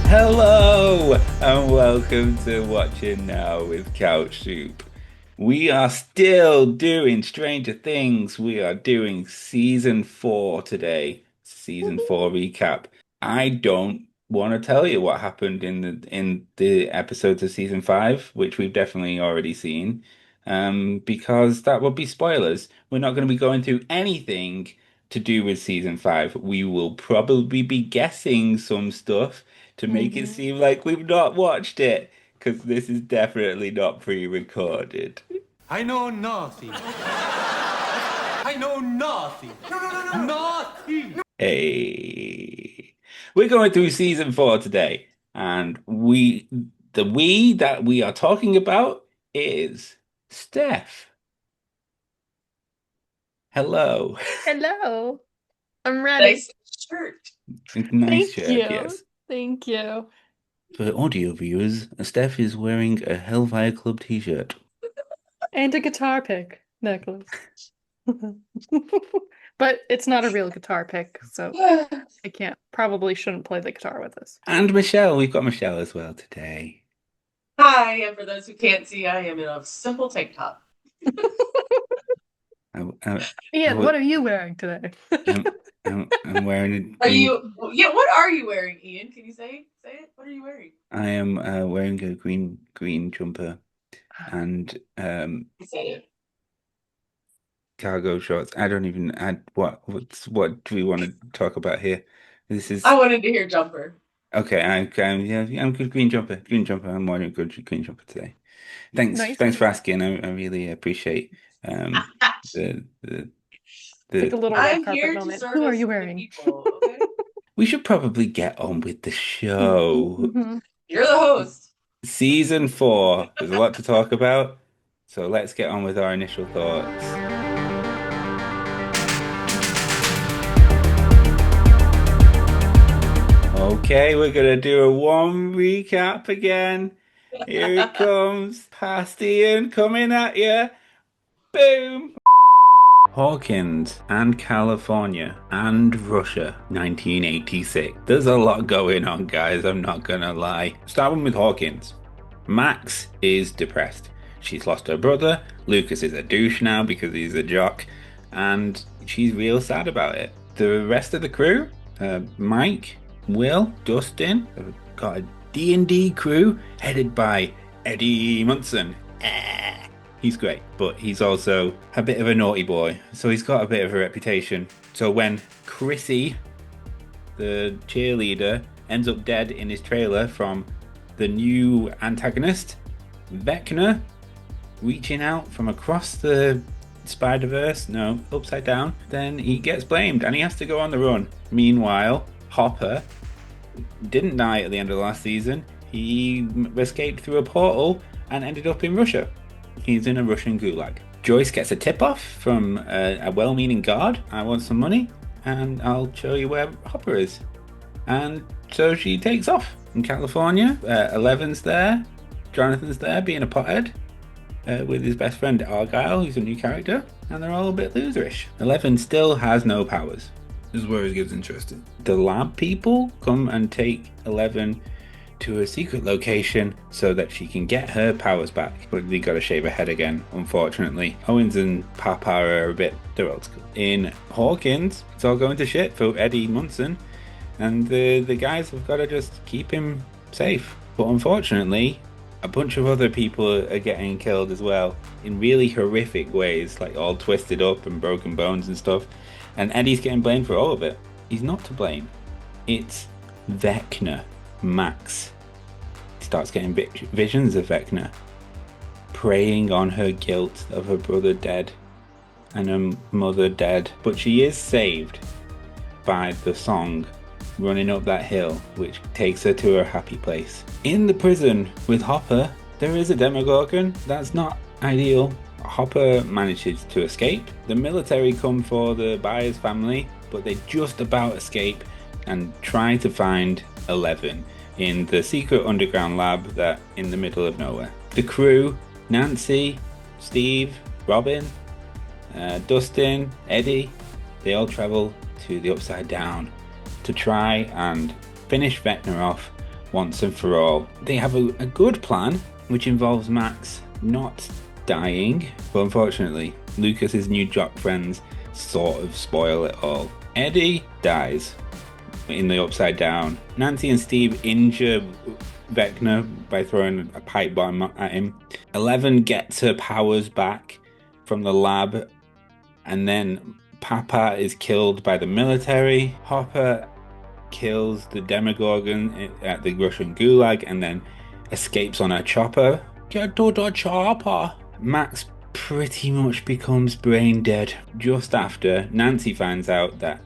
Hello and welcome to Watching Now with Couch Soup. We are still doing Stranger Things. We are doing season 4 today. Season 4 recap. I don't want to tell you what happened in the episodes of season 5, which we've definitely already seen, because that would be spoilers. We're not going to be going through anything to do with season 5. We will probably be guessing some stuff to make it hmm seem like we've not watched it, because this is definitely not pre-recorded. I know nothing. I know nothing. No. Nothing. Hey, we're going through season 4 today, and the we that we are talking about is Steph. Hello. Hello. I'm ready. Nice shirt. Nice Thank shirt, you. yes. Thank you. For audio viewers, Steph is wearing a Hellfire Club t-shirt. And a guitar pick necklace. But it's not a real guitar pick, so I probably shouldn't play the guitar with this. And Michelle, we've got Michelle as well today. Hi, and for those who can't see, I am in a simple tank top. Ian, what are you wearing today? I'm wearing a Are green. you? Yeah. What are you wearing, Ian? Can you say it? What are you wearing? I am wearing a green jumper and You said it. cargo shorts. I don't even add what do we want to talk about here? This is I wanted to hear jumper. okay. I'm good green jumper. Green jumper. I'm wearing a good green jumper today. Nice. Thanks for asking. I really appreciate the Take a the. little red I'm carpet here to moment. Who are service you the wearing? people. Okay. We should probably get on with the show. Mhm. You're the host. Season 4. There's a lot to talk about, so let's get on with our initial thoughts. Okay, we're gonna do a one recap again. Here it comes. Past Ian coming at you. Boom. Hawkins and California and Russia, 1986. There's a lot going on, guys. I'm not gonna lie. Starting with Hawkins. Max is depressed. She's lost her brother. Lucas is a douche now because he's a jock, and she's real sad about it. The rest of the crew, Mike, Will, Dustin, have got a D&D crew headed by Eddie Munson. He's great, but he's also a bit of a naughty boy, so he's got a bit of a reputation. So when Chrissy, the cheerleader, ends up dead in his trailer from the new antagonist, Vecna, reaching out from across the Spider-Verse, no, upside down, then he gets blamed and he has to go on the run. Meanwhile, Hopper didn't die at the end of the last season. He escaped through a portal and ended up in Russia. He's in a Russian gulag. Joyce gets a tip-off from a well-meaning guard. I want some money and I'll show you where Hopper is. And so she takes off in California. Eleven's there. Jonathan's there being a pothead with his best friend Argyle, who's a new character. And they're all a bit loserish. 11 still has no powers. This is where it gets interesting. The lab people come and take 11 to a secret location so that she can get her powers back. But they gotta shave her head again, unfortunately. Owens and Papa are they're old school. In Hawkins, it's all going to shit for Eddie Munson, and the guys have got to just keep him safe. But unfortunately, a bunch of other people are getting killed as well in really horrific ways, like all twisted up and broken bones and stuff. And Eddie's getting blamed for all of it. He's not to blame. It's Vecna. Max starts getting visions of Vecna, preying on her guilt of her brother dead and her mother dead. But she is saved by the song Running Up That Hill, which takes her to her happy place. In the prison with Hopper, there is a Demogorgon. That's not ideal. Hopper manages to escape. The military come for the Byers family, but they just about escape and try to find 11 in the secret underground lab that in the middle of nowhere. The crew, Nancy, Steve, Robin, Dustin, Eddie, they all travel to the Upside Down to try and finish Vecna off once and for all. They have a good plan, which involves Max not dying, but unfortunately, Lucas's new jock friends sort of spoil it all. Eddie dies in the Upside Down. Nancy and Steve injure Vecna by throwing a pipe bomb at him. 11 gets her powers back from the lab, and then Papa is killed by the military. Hopper kills the Demogorgon at the Russian gulag and then escapes on a chopper. Get to the chopper! Max pretty much becomes brain dead. Just after, Nancy finds out that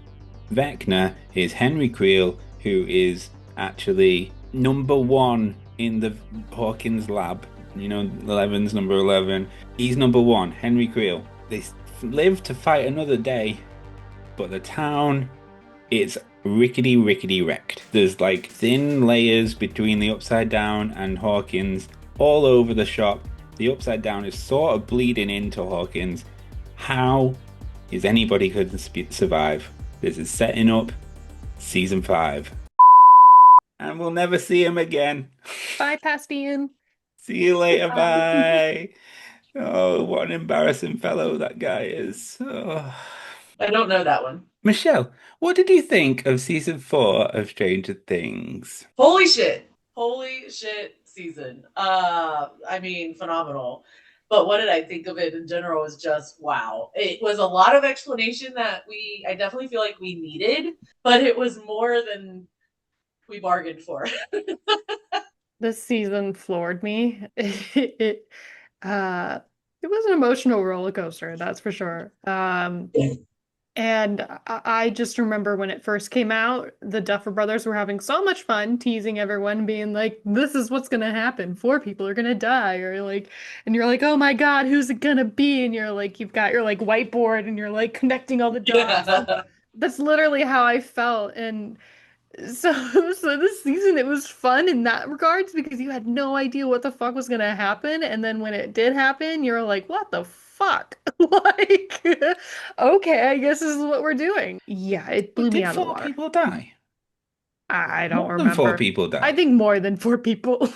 Vecna is Henry Creel, who is actually number one in the Hawkins lab. You know, 11's number 11. He's number one, Henry Creel. They live to fight another day, but the town, it's rickety wrecked. There's like thin layers between the Upside Down and Hawkins all over the shop. The Upside Down is sort of bleeding into Hawkins. How is anybody going to survive? This is setting up season 5. And we'll never see him again. Bye, Pastian. See you later, bye. Oh, what an embarrassing fellow that guy is. Oh. I don't know that one. Michelle, what did you think of season 4 of Stranger Things? Holy shit. Holy shit season. I mean, phenomenal. But what did I think of it in general was just wow. It was a lot of explanation that I definitely feel like we needed, but it was more than we bargained for. This season floored me. It was an emotional roller coaster, that's for sure. And I just remember when it first came out, the Duffer Brothers were having so much fun teasing everyone, being like, this is what's gonna happen. 4 people are gonna die, or like, and you're like, oh my God, who's it gonna be? And you're like, you've got your like whiteboard and you're like connecting all the dots. Yeah. That's literally how I felt. And so this season it was fun in that regards because you had no idea what the fuck was gonna happen, and then when it did happen, you're like, what the fuck? Like, okay, I guess this is what we're doing. Yeah, it blew But me did out of the 4 water. people die? I don't More than 4 remember. people died. I think more than 4 people.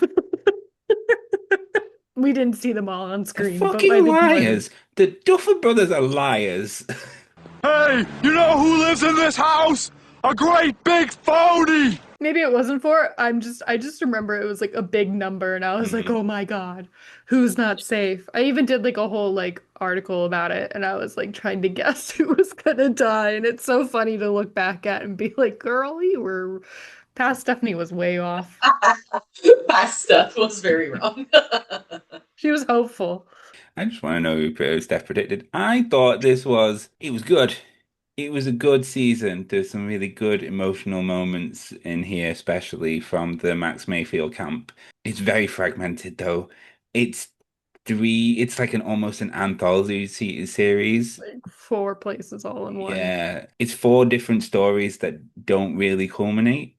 We didn't see them all on They're screen, but I fucking think more than liars. The Duffer Brothers are liars. Hey, you know who lives in this house? A great big phony! maybe it wasn't 4. I just remember it was like a big number and I was like, oh my God, who's not safe? I even did like a whole like article about it and I was like trying to guess who was gonna die. And it's so funny to look back at and be like, girl, you were past Stephanie was way off. That stuff was very wrong. She was hopeful. I just want to know who Steph predicted. I thought it was good. It was a good season. There's some really good emotional moments in here, especially from the Max Mayfield camp. It's very fragmented though. It's it's like almost an anthology series. Like 4 places all in one. Yeah, it's 4 different stories that don't really culminate.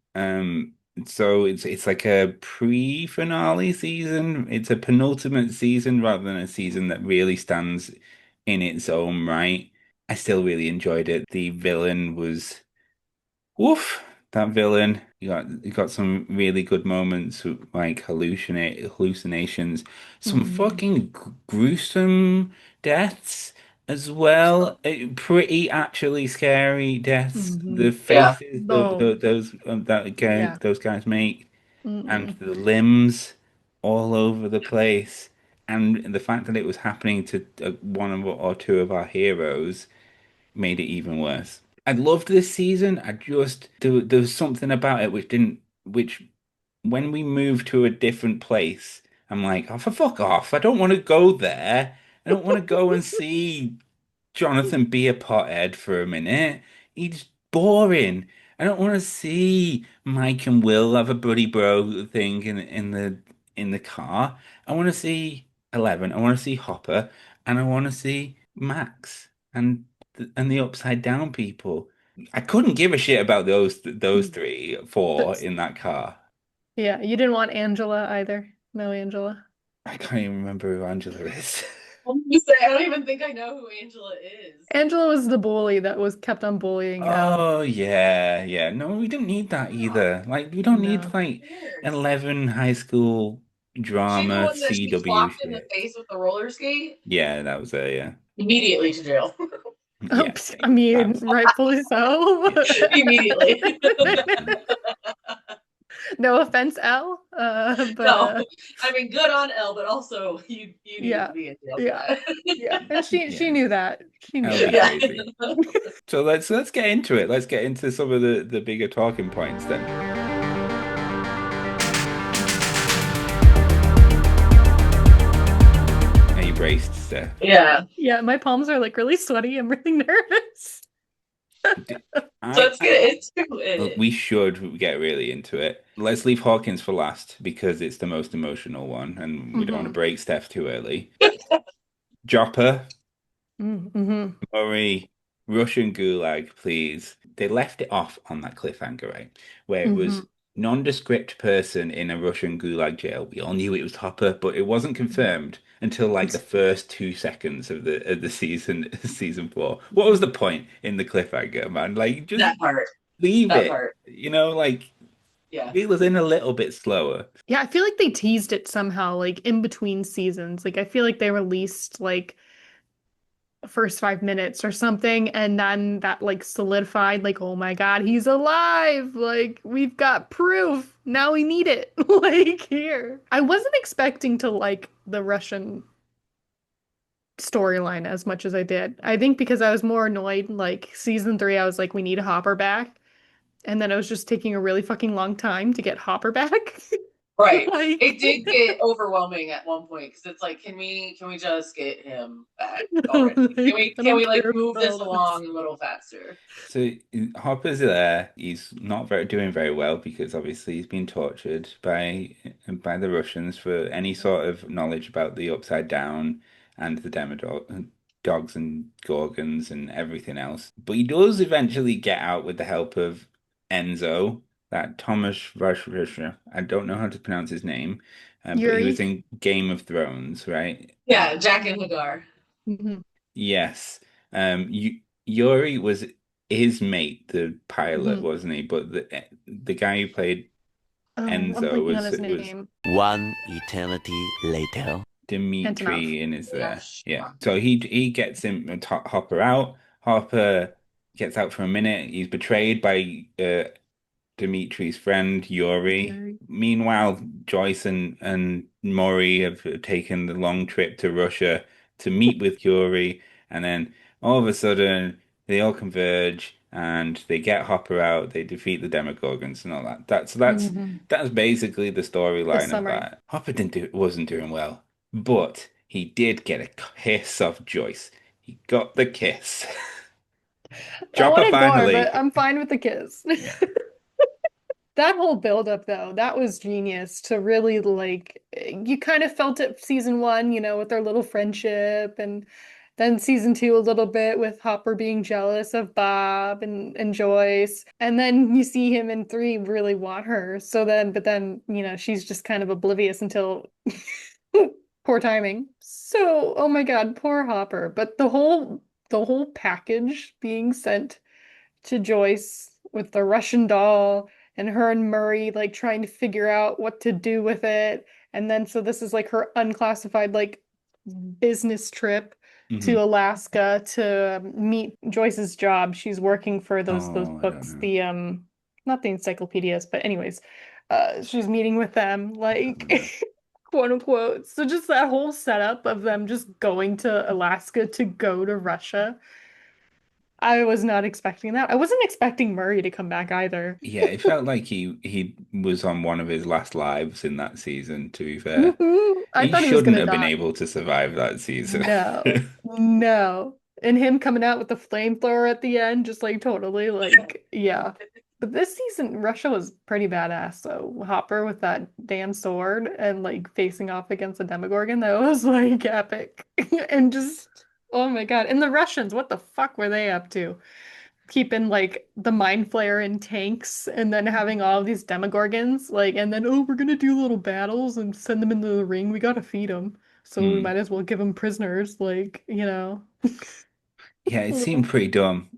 So it's like a pre-finale season. It's a penultimate season rather than a season that really stands in its own right. I still really enjoyed it. The villain was woof. That villain, you got some really good moments like hallucinations, some Mhm. fucking gruesome deaths as well. Pretty actually scary deaths. The Mhm. Yeah. faces Oh, yeah. those guys make, and Mm-mm. the limbs all over the place, and the fact that it was happening to or two of our heroes made it even worse. I loved this season. There was something about it which when we moved to a different place, I'm like, oh, for fuck off. I don't want to go there. I don't want to go and see Jonathan be a pothead for a minute. He's boring. I don't want to see Mike and Will have a buddy bro thing in the car. I want to see 11. I want to see Hopper, and I want to see Max and the Upside Down people. I couldn't give a shit about those 4 That's, in that car. yeah, you didn't want Angela either. No Angela. I can't even remember who Angela is. I'm gonna say, I don't even think I know who Angela is. Angela was the bully that was kept on bullying Elle. Oh yeah, yeah. No, we don't need that either. Like we don't need No. like Weird. 11 high school She the drama one that she CW clocked in the shit. face with the roller skate? Yeah, that was a yeah. Immediately to jail. Oh, Yeah, I mean, absolutely. rightfully so. Yeah, Immediately. No offense, Elle, but No, I mean good on Elle, but also you need to yeah, be in jail for yeah, that. yeah. And she yeah. knew that. She knew That'll be that. Yeah. crazy. So let's get into it. Let's get into some of the bigger talking points then. Are you braced, Steph? Yeah. Yeah, my palms are like really sweaty. I'm really nervous. D- So it's good. I It's good. we should get really into it. Let's leave Hawkins for last because it's the most emotional one, and we don't want to Hmm. break Steph too early. Jopper, Mm-hmm. Murray, Russian Gulag, please. They left it off on that cliffhanger, right? Where it Hmm. was nondescript person in a Russian Gulag jail. We all knew it was Hopper, but it wasn't confirmed until like the first 2 seconds of the season season 4. What was the point in the cliffhanger, man? Like just That part. leave That it. part. Like Yeah. reel us in a little bit slower. Yeah, I feel like they teased it somehow, like in between seasons. Like I feel like they released like first 5 minutes or something, and then that like solidified, like, oh my God, he's alive. Like we've got proof. Now we need it. Like here. I wasn't expecting to like the Russian storyline as much as I did. I think because I was more annoyed, like season 3, I was like, we need Hopper back. And then it was just taking a really fucking long time to get Hopper back. Right. Like, It did get overwhelming at one point because it's like, can we just get him back already? Can like, we I can don't we like care move about this all this. along a little faster? So Hopper's there. He's not doing very well because obviously he's been tortured by the Russians for any sort of knowledge about the Upside Down and the Demodog dogs and Gorgons and everything else. But he does eventually get out with the help of Enzo, that Thomas Rush. I don't know how to pronounce his name, but he was Yuri. in Game of Thrones, right? Yeah, Jack and Hagar. Mhm. Yes. Yuri was his mate, the pilot, Mhm. wasn't he? But the guy who played Oh, I'm Enzo blanking on was his was name. One eternity later. Antonov. Dimitri in his there. Yes. Yeah. So he gets him Hopper out. Hopper gets out for a minute. He's betrayed by Dimitri's friend Yuri. Yuri. Meanwhile, Joyce and Maury have taken the long trip to Russia to meet with Yuri, and then all of a sudden they all converge and they get Hopper out. They defeat the Demogorgons and all that. Mhm. That's basically the The storyline of summary. that. Hopper wasn't doing well, but he did get a kiss off Joyce. He got the kiss. I Chopper wanted more, but finally. I'm fine with the kiss. Yeah. That whole buildup, though, that was genius to really like you kind of felt it season 1, with their little friendship, and then season 2 a little bit with Hopper being jealous of Bob and Joyce. And then you see him in 3 really want her. But then, she's just kind of oblivious until poor timing. So, oh my God, poor Hopper. But the whole package being sent to Joyce with the Russian doll and her and Murray like trying to figure out what to do with it. And then so this is like her unclassified like business trip to Hmm. Alaska to meet Joyce's job. She's working for those Oh, I don't books, know. the not the encyclopedias, but anyways, she's meeting with them I don't know. like quote unquote. So just that whole setup of them just going to Alaska to go to Russia, I was not expecting that. I wasn't expecting Murray to come back either. Yeah, it felt like he was on one of his last lives in that season, to be fair. I He thought he was shouldn't gonna have been die. able to survive that season. No, no. And him coming out with the flamethrower at the end, just like totally like, yeah. But this season, Russia was pretty badass. So Hopper with that damn sword and like facing off against the Demogorgon, that was like epic. And just, oh my God. And the Russians, what the fuck were they up to? Keeping like the mind flayer in tanks and then having all of these demogorgons like and then, oh, we're gonna do little battles and send them into the ring, we gotta feed them. So we Hmm. might as well give them prisoners, like, Yeah, a it seemed little. pretty dumb.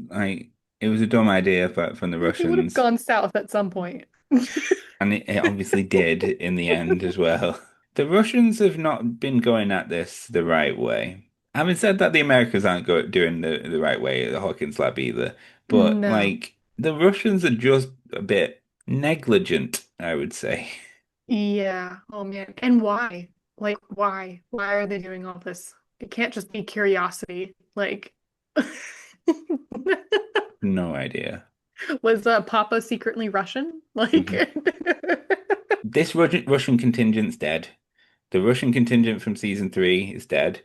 Like it was a dumb idea, but from the It would have Russians, gone south at some point. and it obviously did in the end as well. The Russians have not been going at this the right way. Having said that, the Americans aren't doing the right way at the Hawkins lab either. But No. like the Russians are just a bit negligent, I would say. Yeah. Oh man. And why? Like, why? Why are they doing all this? It can't just be curiosity. Like, No idea. was Papa secretly Russian? Like, Mhm. This Russian contingent's dead. The Russian contingent from season three is dead.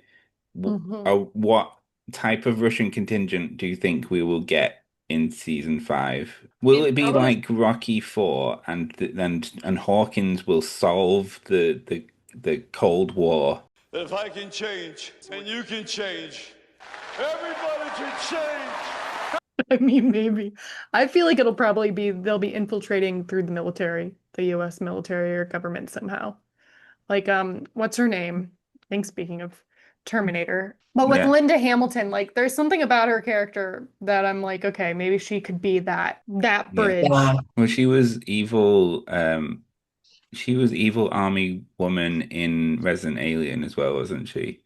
Mhm. What type of Russian contingent do you think we will get in season five? Will It it be probably like Rocky Four and Hawkins will solve the Cold War? If I can change, and you can change, everybody can change. I mean, maybe. I feel like it'll probably be they'll be infiltrating through the military, the US military or government somehow. Like, what's her name? I think speaking of Terminator. But with Yeah. Linda Hamilton, like there's something about her character that I'm like, okay, maybe she could be that Yeah. bridge. yeah. Well, she was evil army woman in Resident Alien as well, wasn't she?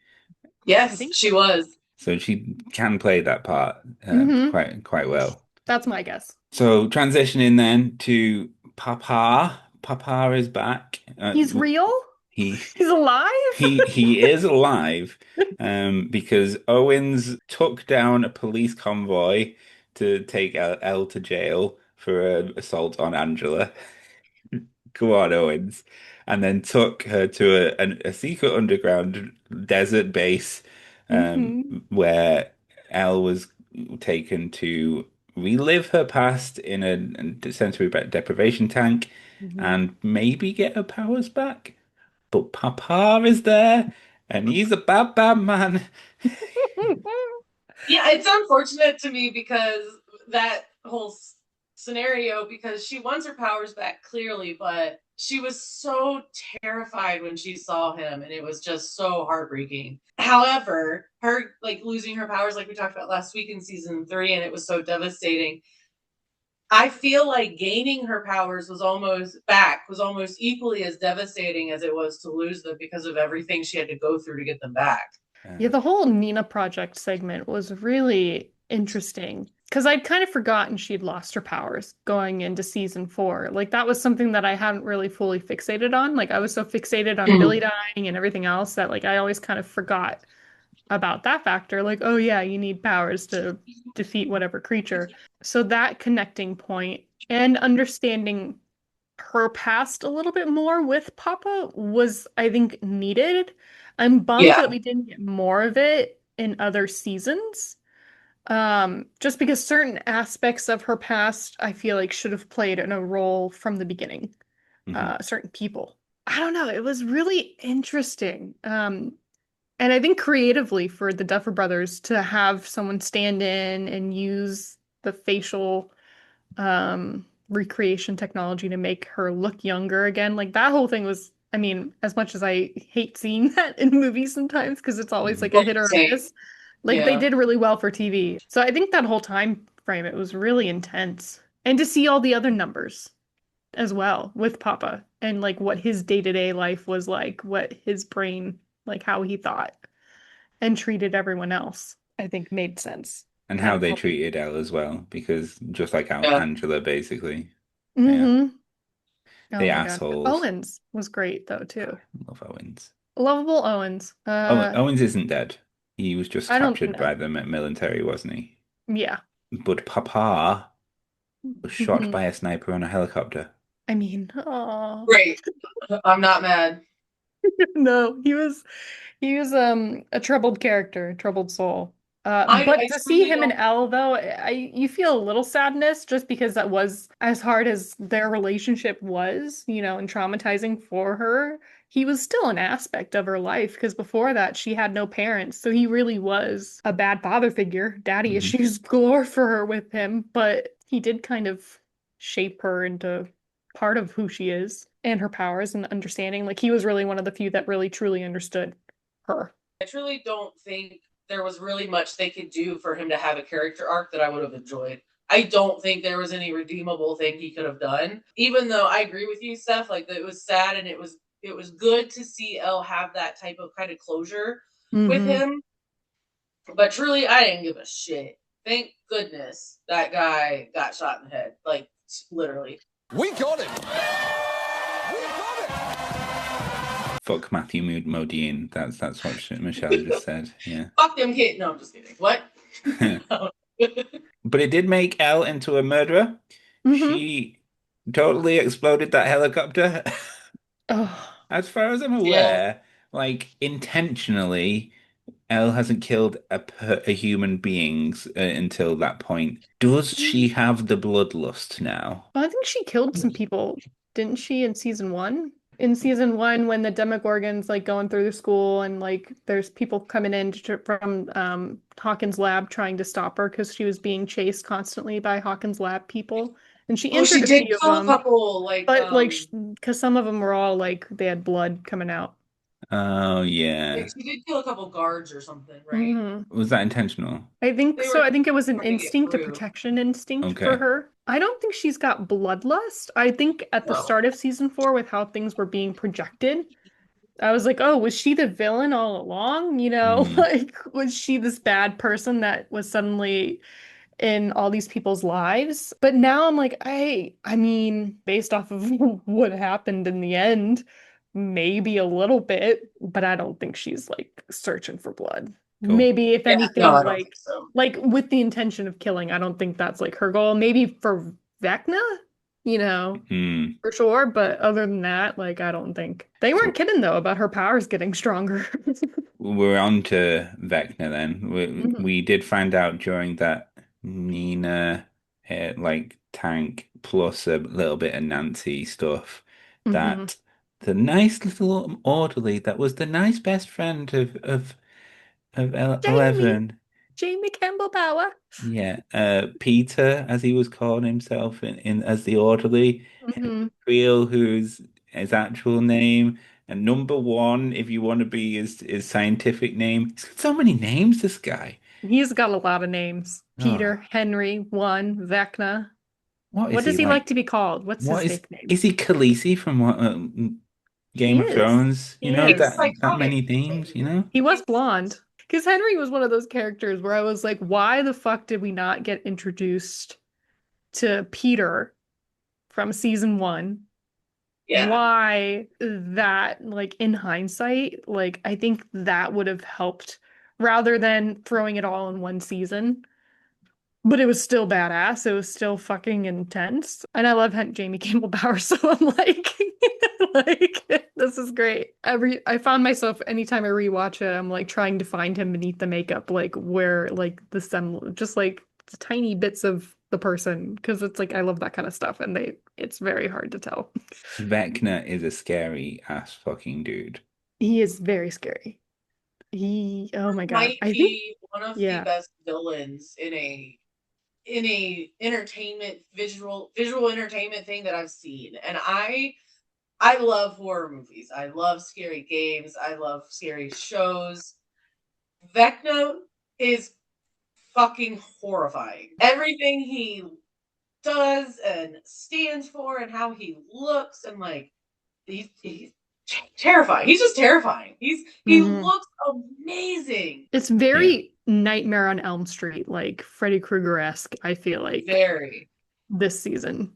I Yes, think she so. was. So she can play that part Hmm. quite well. That's my guess. So transitioning then to Papa. Papa is back. He's real? He He's alive? he is alive because Owens took down a police convoy to take Elle to jail for an assault on Angela. Go on, Owens. And then took her to a secret underground desert base Hmm. where Elle was taken to relive her past in a sensory deprivation tank Hmm. and maybe get her powers back. But Papa is there, and he's a bad, bad man. Yeah, it's unfortunate to me because that whole scenario, because she wants her powers back clearly, but she was so terrified when she saw him, and it was just so heartbreaking. However, her like losing her powers, like we talked about last week in season three, and it was so devastating. I feel like gaining her powers was almost equally as devastating as it was to lose them because of everything she had to go through to get them back. Yeah, the whole Nina Project segment was really interesting because I'd kind of forgotten she'd lost her powers going into season four. Like that was something that I hadn't really fully fixated on. Like I was so fixated on Billy dying and everything else that like I always kind of forgot about that factor. Like, oh yeah, you need powers to defeat whatever creature. So that connecting point and understanding her past a little bit more with Papa was, I think, needed. I'm bummed Yeah. that we didn't get more of it in other seasons. Just because certain aspects of her past, I feel like should have played in a role from the beginning. Mhm. Certain people. I don't know. It was really interesting. And I think creatively for the Duffer Brothers to have someone stand in and use the facial recreation technology to make her look younger again. Like that whole thing was, I mean, as much as I hate seeing that in movies sometimes because it's always like Mhm. a hit or a Same. miss, like they Yeah. did really well for TV. So I think that whole time frame, it was really intense. And to see all the other numbers as well with Papa and like what his day-to-day life was like, what his brain, like how he thought and treated everyone else, I think made sense. And Kind how of they helping. treated Elle as well, because just like how Yeah. Angela, basically. Yeah, Hmm. Oh the my God. assholes. Owens was great though too. Love Owens. Lovable Owens. Owens isn't dead. He was just I don't captured know. by the military, wasn't he? Yeah. But Papa was shot Mhm. by a sniper on a helicopter. I mean, oh Great. I'm not mad. no, he was a troubled character, a troubled soul. I But to see truly him and don't. Elle though, you feel a little sadness just because that was as hard as their relationship was, and traumatizing for her. He was still an aspect of her life because before that she had no parents. So he really was a bad father figure, daddy Hmm. issues galore for her with him, but he did kind of shape her into part of who she is and her powers and understanding. Like he was really one of the few that really truly understood. her. I truly don't think there was really much they could do for him to have a character arc that I would have enjoyed. I don't think there was any redeemable thing he could have done. Even though I agree with you, Steph, like it was sad and it was good to see Elle have that type of kind of closure with Mm-hmm. him. But truly, I didn't give a shit. Thank goodness that guy got shot in the head. Like literally. We got him! We got him! Fuck Matthew Modine. That's what Michelle just said. Yeah. Fuck them kids. No, I'm just kidding. What? But it did make Elle into a murderer. Mm-hmm. She totally exploded that helicopter. Oh, As far as I'm Yeah. aware, like intentionally, Elle hasn't killed a human beings until that point. Does she have the bloodlust now? well, I think she killed some people, didn't she, in season one? In season one, when the Demogorgon's like going through the school and like there's people coming in from Hawkins' lab trying to stop her because she was being chased constantly by Hawkins' lab people, and she Oh, she injured a did few of kill a them, couple. Like, but like because some of them were all like they had blood coming out. Oh yeah. she did kill a couple guards or something, right? Hmm. Was that intentional? I think They so. were I think it was an trying to get instinct, a through. protection instinct for Okay. her. I don't think she's got bloodlust. I think at the No. start of season four, with how things were being projected, I was like, oh, was she the villain all along? You know, Hmm. like, was she this bad person that was suddenly in all these people's lives? But now I'm like, I mean, based off of what happened in the end, maybe a little bit, but I don't think she's like searching for blood. Cool. Maybe if Yeah, no, anything, I don't think so. like with the intention of killing. I don't think that's like her goal. Maybe for Vecna, you know, Hmm. for sure. But other than that, like I don't think they weren't So kidding though about her powers getting stronger. we're on to Vecna then. Mhm. We did find out during that Nina like tank plus a little bit of Nancy stuff Mhm. that the nice little orderly that was the nice best friend of Jamie, 11. Jamie Campbell Bower. Yeah, Peter, as he was calling himself in as the orderly, Mhm. Creel, who's his actual name, and number one, if you want to be his scientific name. He's got so many names, this guy. He's got a lot of names. Oh, Peter, Henry, one, Vecna. what is What he does he like like? to be called? What's What his nickname? is he Khaleesi from He Game of is. Thrones? You He know He's is. that psychotic. many names, you know? He was He's blonde. Because Henry was one of those characters where I was like, why the fuck did we not get introduced to Peter from season one? yeah. Why that, like, in hindsight, like, I think that would have helped rather than throwing it all in one season. But it was still badass. It was still fucking intense. And I love Jamie Campbell Bower, so I'm like, like this is great. I found myself anytime I rewatch it, I'm like trying to find him beneath the makeup, like where like the just like the tiny bits of the person, because it's like I love that kind of stuff, and it's very hard to tell. Vecna is a scary ass fucking dude. He is very scary. Oh my God. Might I think, be one of the yeah. best villains in a entertainment visual entertainment thing that I've seen. And I love horror movies. I love scary games. I love scary shows. Vecna is fucking horrifying. Everything he does and stands for and how he looks and like he's terrifying. He's just terrifying. He Mhm. looks amazing. It's Yeah. very Nightmare on Elm Street, like Freddy Krueger-esque, I feel like Very. this season.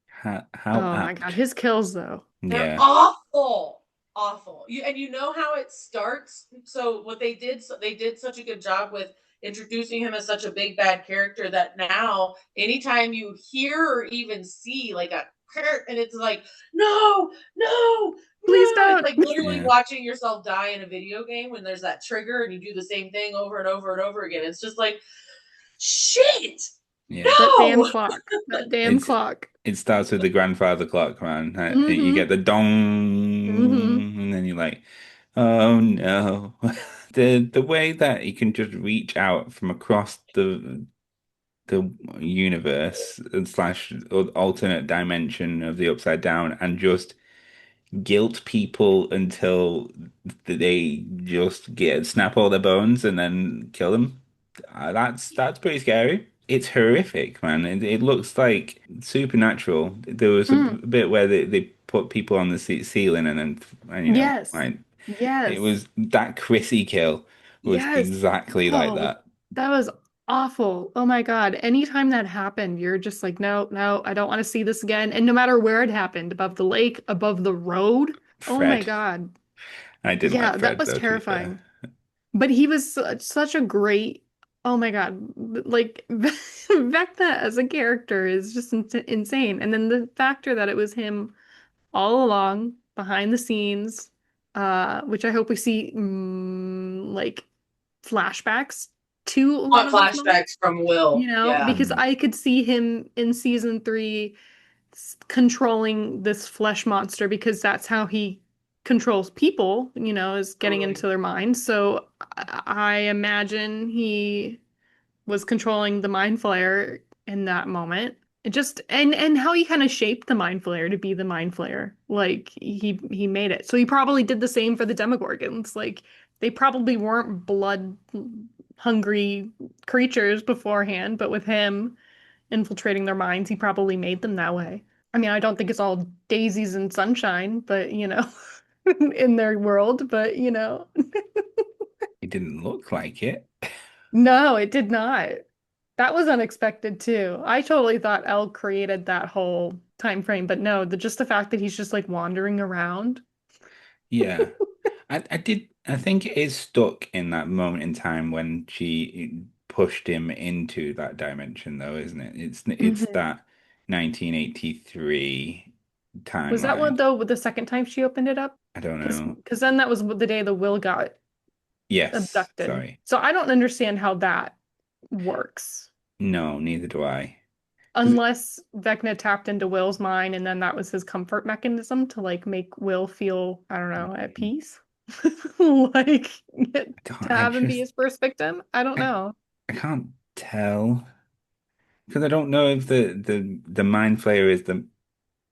How Oh my God, apt. his kills though. They're Yeah. awful. Awful. And you know how it starts? So what they did, so they did such a good job with introducing him as such a big bad character that now anytime you hear or even see like a and it's like, no, no, Please no. It's don't. like literally Yeah. watching yourself die in a video game when there's that trigger and you do the same thing over and over and over again. It's just like, shit, Yeah. That damn no. clock. That damn It's clock. it starts with the grandfather clock, man. You Mm-hmm. get the Mm-hmm. dong, and then you're like, oh no. The way that he can just reach out from across the universe slash alternate dimension of the upside down and just guilt people until they just get snap all their bones and then kill them. That's pretty scary. It's horrific, man. It looks like supernatural. There was a Mm, bit where they put people on the ceiling and yes. like it Yes. was that Chrissy kill was Yes. exactly like Oh, that. that was awful. Oh my God. Anytime that happened, you're just like, no, no, I don't want to see this again. And no matter where it happened, above the lake, above the road. Oh my Fred. God. I didn't like Yeah, that Fred was though, to be fair. terrifying. But he was such a great, oh my God. Like Vecna as a character is just insane. And then the factor that it was him all along behind the scenes, which I hope we see like flashbacks to a lot Want of those moments, flashbacks from Will. Yeah. because I could see him in season three controlling this flesh monster because that's how he controls people, is getting Totally. into their minds. So I imagine he was controlling the mind flayer in that moment. It just and how he kind of shaped the mind flayer to be the mind flayer. Like he made it. So he probably did the same for the Demogorgons. Like they probably weren't blood hungry creatures beforehand, but with him infiltrating their minds, he probably made them that way. I mean, I don't think it's all daisies and sunshine, but in their world, but It didn't look like it. no, it did not. That was unexpected too. I totally thought Elle created that whole time frame, but no, just the fact that he's just like wandering around. Yeah. I think it is stuck in that moment in time when she pushed him into that dimension though, isn't it? It's Hmm. that 1983 Was that one timeline. though with the second time she opened it up? I don't know. Because then that was the day the will got Yes, abducted. sorry. So I don't understand how that works. No, neither do I. 'Cause Unless Vecna tapped into Will's mind and then that was his comfort mechanism to like make Will feel, I don't know, at peace. Like God, to have him be his first victim. I don't I, know. I can't tell because I don't know if the mind flayer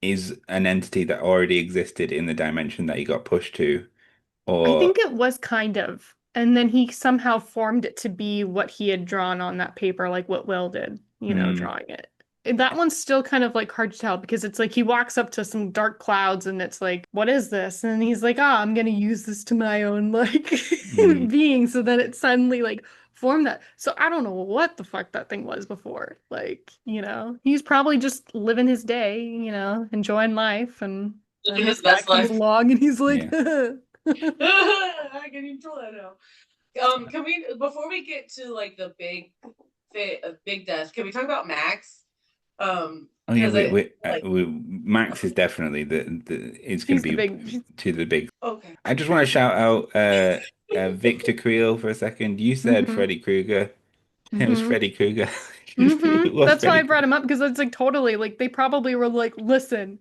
is an entity that already existed in the dimension that he got pushed to, I or think it was kind of. And then he somehow formed it to be what he had drawn on that paper, like what Will did, hmm, drawing it. And that one's still kind of like hard to tell because it's like he walks up to some dark clouds and it's like, what is this? And he's like, ah, I'm gonna use this to my own like hmm. being. So then it suddenly like formed that. So I don't know what the fuck that thing was before. Like, he's probably just living his day, enjoying life and Living then his this guy best comes life. along and he's like, Yeah. I can control that now. Can we before we get to like the big death? Can we talk about Max? Oh yeah, Because I like Max is definitely the it's going to she's the be big. to the big. okay. I just want to shout out Victor Creel for a second. You said Hmm. Freddy Krueger. It was Hmm. Freddy Krueger. Hmm. It was That's why Freddy I brought Krueger. him up because it's like totally like they probably were like, listen,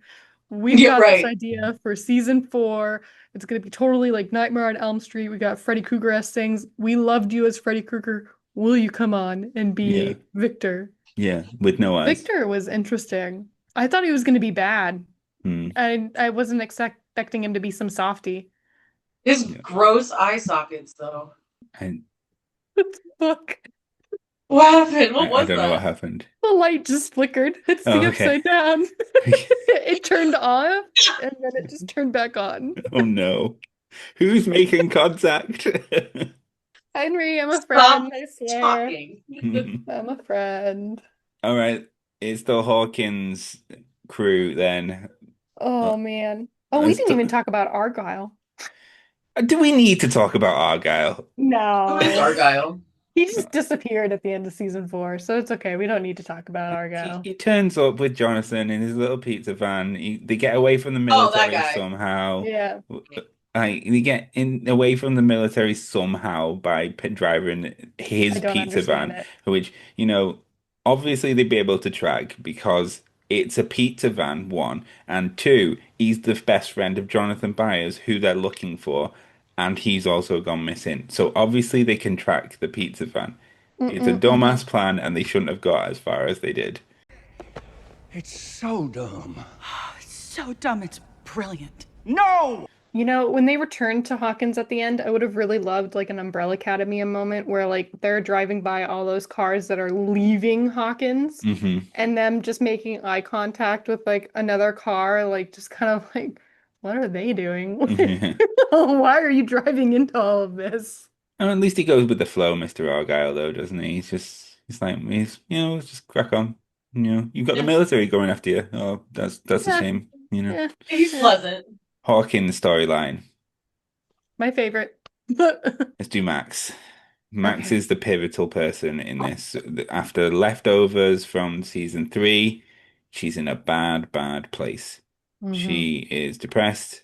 we've Yeah, got this right. idea for season four. It's gonna be totally like Nightmare on Elm Street. We got Freddy Krueger-esque things. We loved you as Freddy Krueger. Will you come on and Yeah, be Victor? yeah, with no eyes. Victor was interesting. I thought he was gonna be bad. Hmm. I wasn't expecting him to be some softie. His Yeah. gross eye sockets, though. And Fuck. What happened? What I was don't know what that? happened. The light just flickered. It's Oh, the okay. upside down. It turned off and then it just turned back on. Oh no. Who's making contact? Henry, I'm a Stop friend, I swear. talking. I'm a friend. All right, it's the Hawkins crew then. Uh, Oh man. Oh, we let's didn't t even talk about Argyle. Do we need to talk about Argyle? Who is No. Argyle? He just disappeared at the end of season four, so it's okay. We don't need to talk about Argyle. He turns up with Jonathan in his little pizza van. They get away from the Oh, that military guy. somehow. Yeah. They get in away from the military somehow by driving I his don't pizza understand van, it. which, obviously they'd be able to track because it's a pizza van, one, and two, he's the best friend of Jonathan Byers, who they're looking for, and he's also gone missing. So obviously they can track the pizza van. It's a Mm-mm-mm. dumbass plan, and they shouldn't have got as far as they did. It's so dumb. So dumb, it's brilliant. No! You know, when they returned to Hawkins at the end, I would have really loved like an Umbrella Academy moment where like they're driving by all those cars that are leaving Hawkins Hmm. and them just making eye contact with like another car, like just kind of like, what are they doing? Why are you driving into all of this? And at least he goes with the flow, Mr. Argyle, though, doesn't he? He's like, just crack on. You've got the Yeah, military going after you. Oh, that's a Yeah, shame. yeah, he's yeah. pleasant. Hawkins storyline. My favorite. Let's do Max. Max Okay. is the pivotal person in this. After leftovers from season three, she's in a bad, bad place. Hmm. She is depressed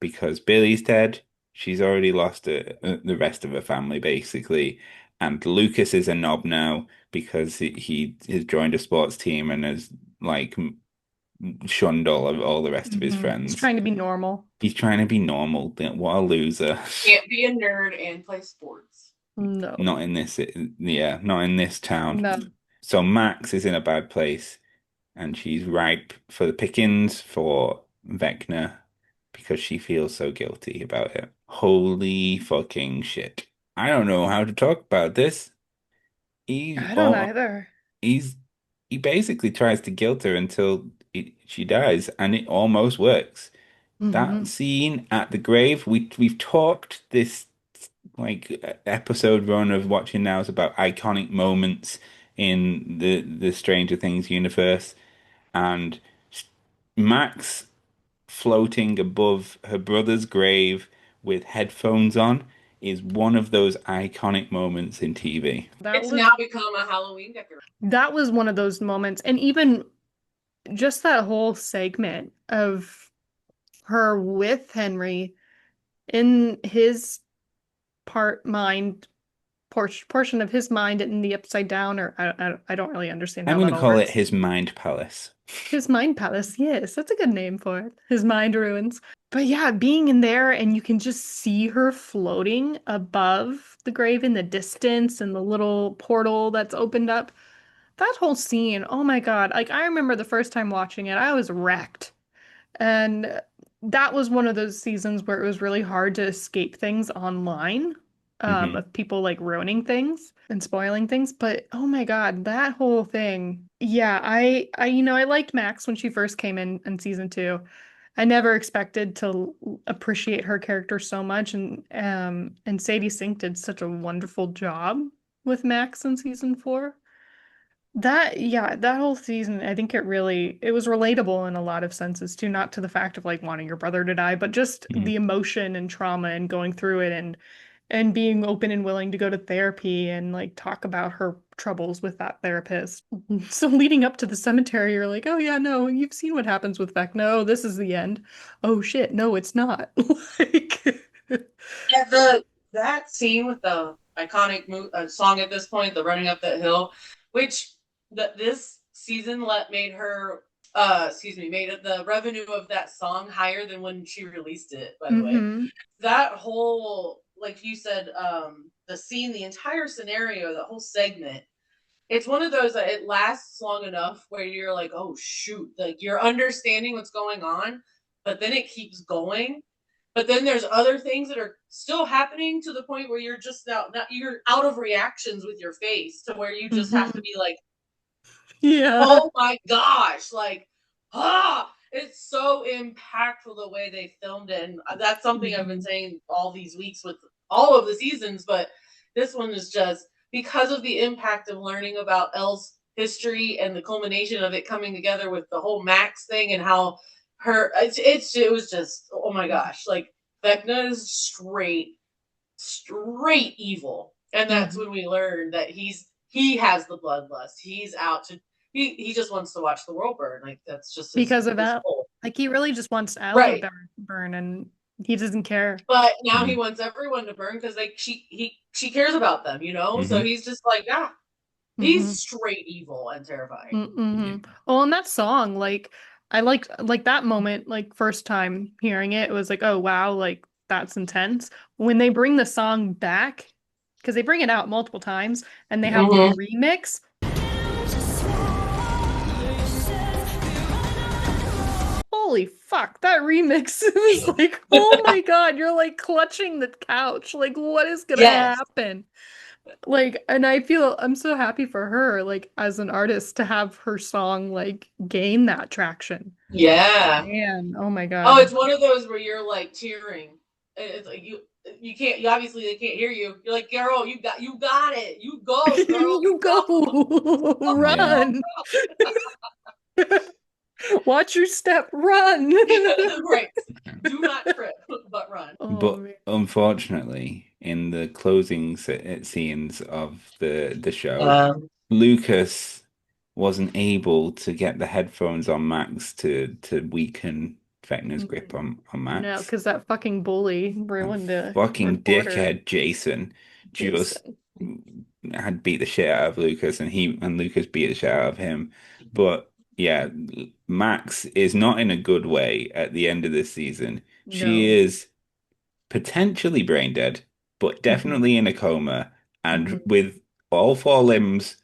because Billy's dead. She's already lost the rest of her family, basically. And Lucas is a knob now because he has joined a sports team and has like shunned all the rest of his He's friends. trying to be normal. He's trying to be normal. What a loser. Can't be a nerd and play sports. No. Not in this, yeah, not in this town. No. So Max is in a bad place, and she's ripe for the pickings for Vecna because she feels so guilty about it. Holy fucking shit. I don't know how to talk about this. He I don't or either. he's he basically tries to guilt her until she dies, and it almost works. That Hmm. scene at the grave, we've talked this like episode run of watching now is about iconic moments in the Stranger Things universe, and Max floating above her brother's grave with headphones on is one of those iconic moments in TV. That It's was now become a Halloween decoration. that was one of those moments. And even just that whole segment of her with Henry in his mind portion of his mind in the upside down, or I don't really understand I'm how going that to all call it works. his mind palace. His mind palace, yes, that's a good name for it. His mind ruins. But yeah, being in there and you can just see her floating above the grave in the distance and the little portal that's opened up. That whole scene, oh my God. Like I remember the first time watching it, I was wrecked. And that was one of those seasons where it was really hard to escape things online, Hmm. of people like ruining things and spoiling things. But oh my God, that whole thing. Yeah, I liked Max when she first came in season two. I never expected to appreciate her character so much, and Sadie Sink did such a wonderful job with Max in season four. That whole season, I think it was relatable in a lot of senses too, not to the fact of like wanting your brother to die, but just Hmm. the emotion and trauma and going through it and being open and willing to go to therapy and like talk about her troubles with that therapist. So leading up to the cemetery, you're like, oh yeah, no, you've seen what happens with Vecna. Oh, this is the end. Oh shit, no, it's not. Like Yeah, that scene with the iconic song at this point, the running up that hill, which this season made her made the revenue of that song higher than when she released it, by the way. hmm That whole, like you said, the scene, the entire scenario, the whole segment, it's one of those that it lasts long enough where you're like, oh shoot, like you're understanding what's going on, but then it keeps going. But then there's other things that are still happening to the point where you're just you're out of reactions with your face to where you just have to hmm be like, Yeah. oh my gosh, like, it's so impactful the way they filmed it. And that's something I've been Mhm. saying all these weeks with all of the seasons, but this one is just because of the impact of learning about Elle's history and the culmination of it coming together with the whole Max thing and how it was just, oh my gosh, like Vecna is straight evil. And that's Mhm. when we learn that he has the bloodlust. He's out to he just wants to watch the world burn. Like that's just Because of his that, goal. like he really just wants Elle to Right. burn, and he doesn't care. But now he Hmm. wants everyone to burn because like she cares about them, you know? So Hmm. he's just like, yeah, he's Hmm. straight evil and terrifying. Yeah. Hmm. Oh, and that song, like I like that moment, like first time hearing it, it was like, oh wow, like that's intense. When they bring the song back, because they bring it out multiple times, and they have the Mhm. remix. holy fuck, that remix was like, oh my God, you're like clutching the couch. Like, what is gonna Yes. happen? Like, and I'm so happy for her, like, as an artist to have her song like gain that traction. Yeah. Man, oh my Oh, God. it's one of those where you're like cheering. It's like you can't you obviously they can't hear you. You're like, girl, you got it. You go, girl. You Go. go, Yeah. run. Watch your step, run. Right. Do not trip, but run. Oh But man. unfortunately, in the closing scenes of the show, Yeah. Lucas wasn't able to get the headphones on Max to weaken Vecna's grip on No, Max. because that fucking bully And ruined the fucking recorder, dickhead Jason just Jason. had beat the shit out of Lucas, and Lucas beat the shit out of him. But yeah, Max is not in a good way at the end of this season. She No. is potentially brain dead, but Mhm. definitely in a coma and Mhm. with all four limbs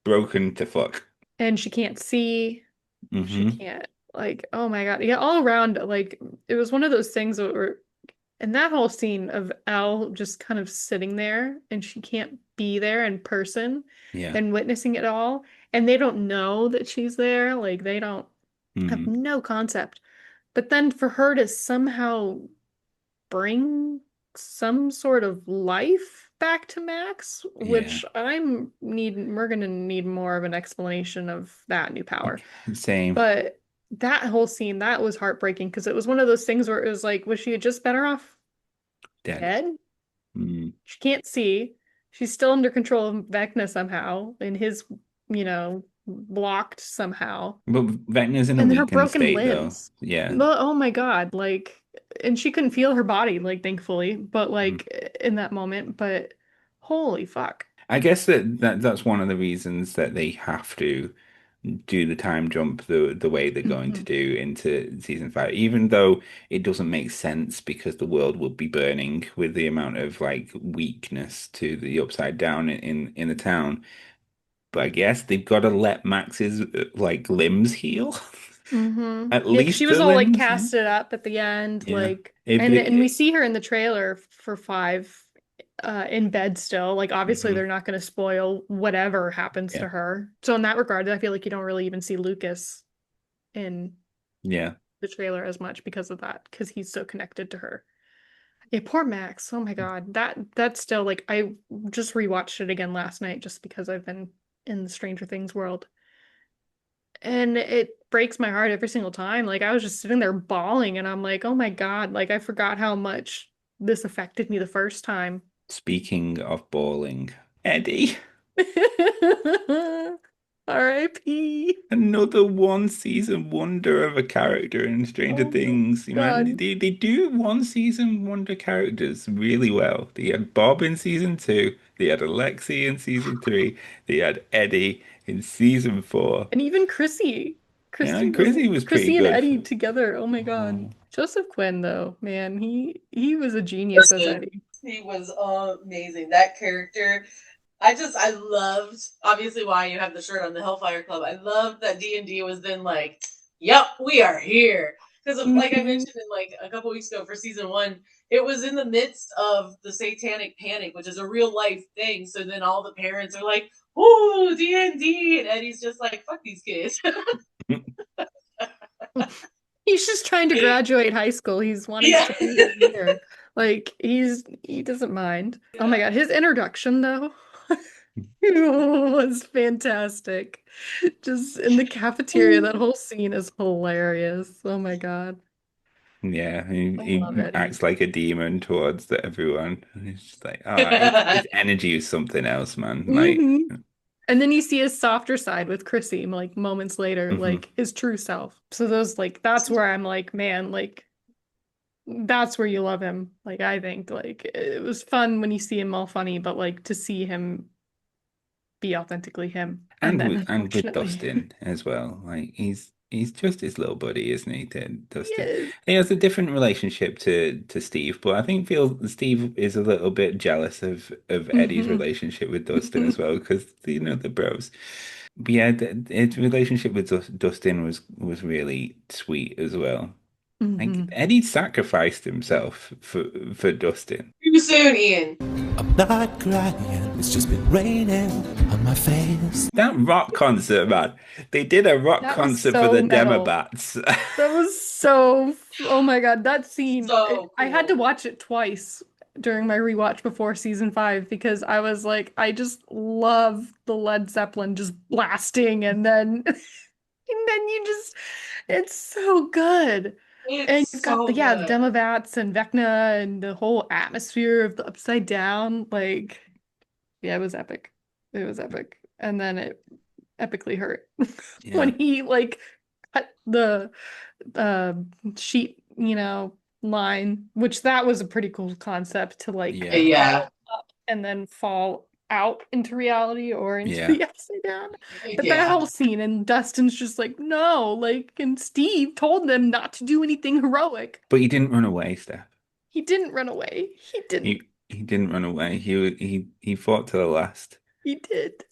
broken to fuck. And she can't see. She Hmm. can't, like, oh my God. Yeah, all around, like, it was one of those things where, and that whole scene of Elle just kind of sitting there and she can't be there in person Yeah. and witnessing it all. And they don't know that she's there. Like, they don't have Mm. no concept. But then for her to somehow bring some sort of life back to Max, Yeah. which we're gonna need more of an explanation of that new power. Same. But that whole scene, that was heartbreaking because it was one of those things where it was like, was she just better off Dead. dead? Mm. She can't see. She's still under control of Vecna somehow, and his, blocked somehow. But Vecna's in a And then her weakened broken state though. limbs. Yeah. But oh my God, like, and she couldn't feel her body, like, thankfully, but Mm. like in that moment, but holy fuck. I guess that's one of the reasons that they have to do the time jump the way they're going to Mhm. do into season five, even though it doesn't make sense because the world would be burning with the amount of like weakness to the upside down in the town. But I guess they've got to let Max's like limbs heal. At Yeah, because she least was the all like limbs. Yeah. casted up at the end, Yeah. like, If and we it, see her in the trailer for five, in bed still. Like, obviously, mhm. they're not going to spoil whatever happens Yeah. to her. So in that regard, I feel like you don't really even see Lucas in Yeah. the trailer as much because of that, because he's so connected to her. Yeah, poor Max. Oh my God. That's still like, I just rewatched it again last night just because I've been in the Stranger Things world. And it breaks my heart every single time. Like, I was just sitting there bawling and I'm like, oh my God, like, I forgot how much this affected me the first time. Speaking of bowling, Eddie. R.I.P. Another one season wonder of a character in Stranger Oh my Things. Man, God. they do one season wonder characters really well. They had Bob in season two, they had Alexi in season three, they had Eddie in season four. And even Chrissy. Yeah, and Chrissy was pretty Chrissy and good. Eddie together. Oh my God. Oh, Joseph Quinn though, man, he was a genius as Listen, Eddie. he was amazing. That character, I loved obviously why you have the shirt on the Hellfire Club. I loved that D&D was then like, yep, we are here. Because like I Mhm. mentioned in like a couple weeks ago for season one, it was in the midst of the satanic panic, which is a real life thing. So then all the parents are like, "Ooh, D&D," and Eddie's just like, "Fuck these kids." He's just trying to graduate high school. He's wanting Yeah. to be a leader. Like, he doesn't mind. Oh my Yeah. God, his introduction though was fantastic. Just in the cafeteria, that whole scene is hilarious. Oh my God. yeah, I love he Eddie. acts like a demon towards everyone. And it's just like, oh, his energy is something else, man. Like, hmm And then you see his softer side with Chrissy, like moments later, mhm. like his true self. So those, like, that's where I'm like, man, like, that's where you love him. Like, I think, like, it was fun when you see him all funny, but like to see him be authentically him. And then And with unfortunately, Dustin as well. Like he's just his little buddy, isn't he? he Dustin. is. He has a different relationship to Steve, but I think feel Steve is a little bit jealous of Eddie's Hmm relationship with Dustin as well because you know the bros. But yeah, its relationship with Dustin was really sweet as well. Like Hmm. Eddie sacrificed himself for Dustin. Too soon, Ian. I'm not crying, it's just been raining on my face. That rock concert, man. They did a rock That was concert for so the metal. Demobats. That was so, oh my God, that scene. So I had to cool. watch it twice during my rewatch before season 5 because I was like, I just love the Led Zeppelin just blasting and then and then you just it's so good. And It's you've got so the good. Demovats and Vecna and the whole atmosphere of the Upside Down. Like, yeah, it was epic. It was epic. And then it epically hurt Yeah, when he like cut the uh sheet, line, which that was a pretty cool concept to like yeah, Yeah. up and then fall out into reality or into yeah. the upside down. But that Yeah. whole scene and Dustin's just like, no, like, and Steve told them not to do anything heroic. But he didn't run away, Steph. He didn't run away. He didn't. He didn't run away. He fought to the last. He did.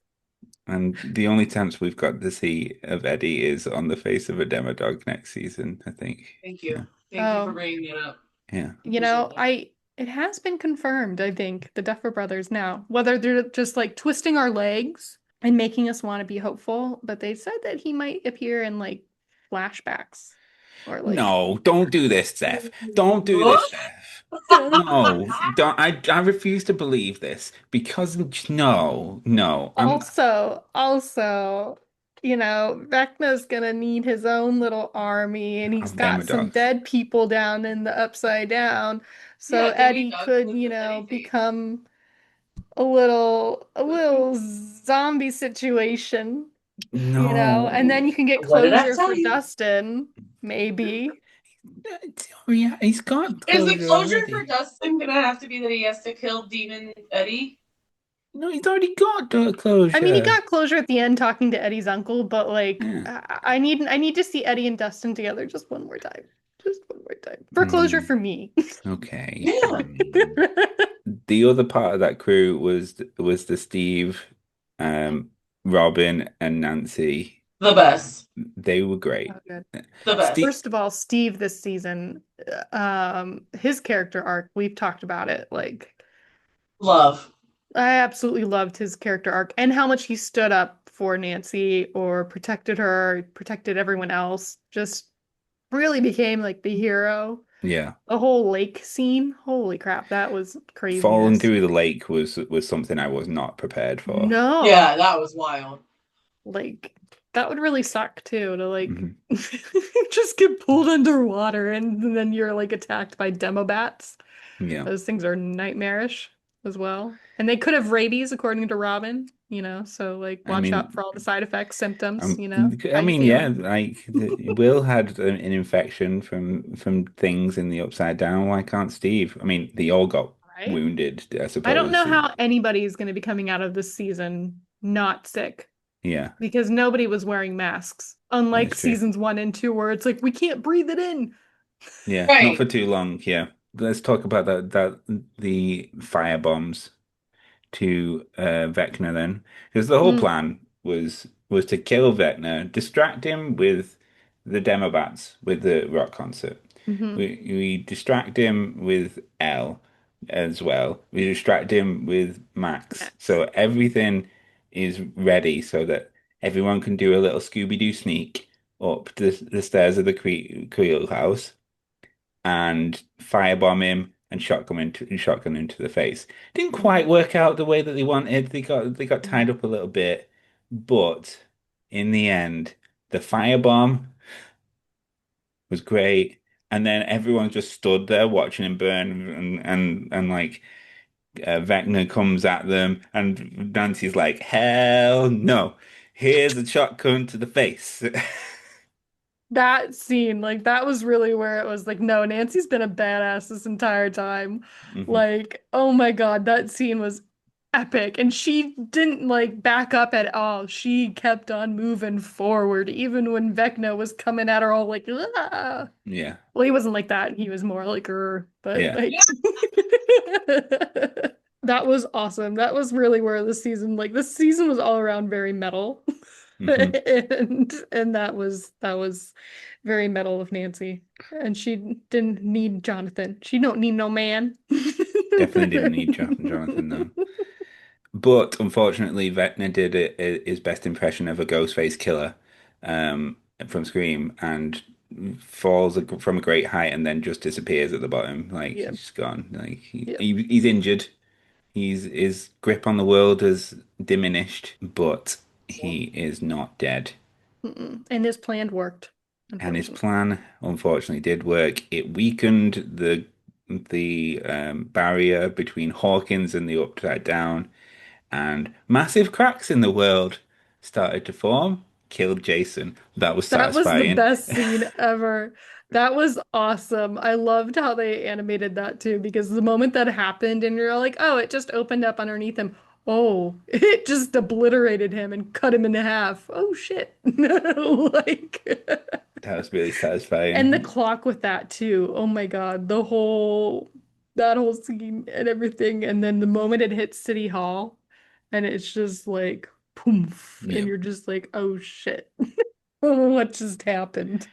And the only chance we've got to see of Eddie is on the face of a Demodog next season, I think. Thank Yeah. you. Thank you for Oh, bringing that up. Yeah. Appreciate that. it has been confirmed, I think, the Duffer Brothers now. Whether they're just like twisting our legs and making us want to be hopeful, but they said that he might appear in like flashbacks or like No, don't do this, Steph. Don't do this, Steph. No, don't. I refuse to believe this because no. Also, Vecna's gonna need his own little army, and he's Of got some Demodogs. dead people down in the Upside Down. So Yeah, Eddie Demi-Dogs could, live with anything. become a little zombie situation, and then No. you can get What did I closure tell for you? Dustin, maybe. Oh yeah, he's got Is the closure closure for already. Dustin gonna have to be that he has to kill Demon Eddie? No, he's already got the I mean, he closure. got closure at the end talking to Eddie's uncle, but like, Yeah. I need to see Eddie and Dustin together just one more time, just one more time for closure Mm, for me. okay, Yeah. fine. The other part of that crew was the Steve, um, Robin, and Nancy. The best. They were great. Oh, good. The Steve, best. First of all, Steve this season, his character arc, we've talked about it. Like, Love. I absolutely loved his character arc and how much he stood up for Nancy or protected her, protected everyone else. Just really became like the hero. yeah, The whole lake scene, holy crap, that was falling craziness. through the lake was something I was not prepared for. No, Yeah, that was wild. like that would really suck too to like Mhm. just get pulled underwater and then you're like attacked by demobats. Yeah, Those things are nightmarish as well. And they could have rabies according to Robin, so like I watch out mean, for all the side effects, symptoms, um, how I you mean, yeah, feeling? like Will had an infection from things in the Upside Down. Why can't Steve? I mean, they all got Right? wounded, I I don't suppose. know how anybody is going to be coming out of this season not sick. Yeah, Because nobody was wearing masks. Unlike that's true. seasons 1 and 2, where it's like we can't breathe it in. Yeah, not for Right. too long. Yeah, let's talk about that the fire bombs to Vecna then, because the whole Mm, plan was to kill Vecna, distract him with the Demobats with the rock concert. hmm We distract him with L as well. We distract him with Max. Max. So everything is ready so that everyone can do a little Scooby-Doo sneak up the stairs of the Creel house and firebomb him and shotgun into the face. Didn't quite Mhm. work out the way that they wanted. They got tied No. up a little bit, but in the end, the firebomb was great. And then everyone just stood there watching him burn, and like Vecna comes at them, and Nancy's like, "Hell no! Here's a shotgun to the face." That scene, like that was really where it was like, no, Nancy's been a badass this entire time. Mhm. Like, oh my God, that scene was epic. And she didn't like back up at all. She kept on moving forward, even when Vecna was coming at her all like, ah. Yeah, Well, he wasn't like that. He was more like but yeah. like that was awesome. That was really where this season was all around very metal. Hmm. And that was very metal of Nancy. And she didn't need Jonathan. She don't need no man. Definitely didn't need Jonathan though. But unfortunately, Vecna did his best impression of a Ghostface killer um, from Scream and falls from a great height and then just disappears at the bottom. Like Yeah. he's just gone. Like Yeah. he's injured. His grip on the world has diminished, but he is not dead. Mm-mm. And his plan worked, And his unfortunately. plan, unfortunately, did work. It weakened the barrier between Hawkins and the Upside Down, and massive cracks in the world started to form. Killed Jason. That was That was the satisfying. best scene ever. That was awesome. I loved how they animated that too, because the moment that happened and you're like, oh, it just opened up underneath him. Oh, it just obliterated him and cut him in half. Oh shit. Like That was really and the satisfying. clock with that too. Oh my God. That whole scene and everything. And then the moment it hits City Hall and it's just like poof, and Yeah, you're just like, oh shit. What just happened?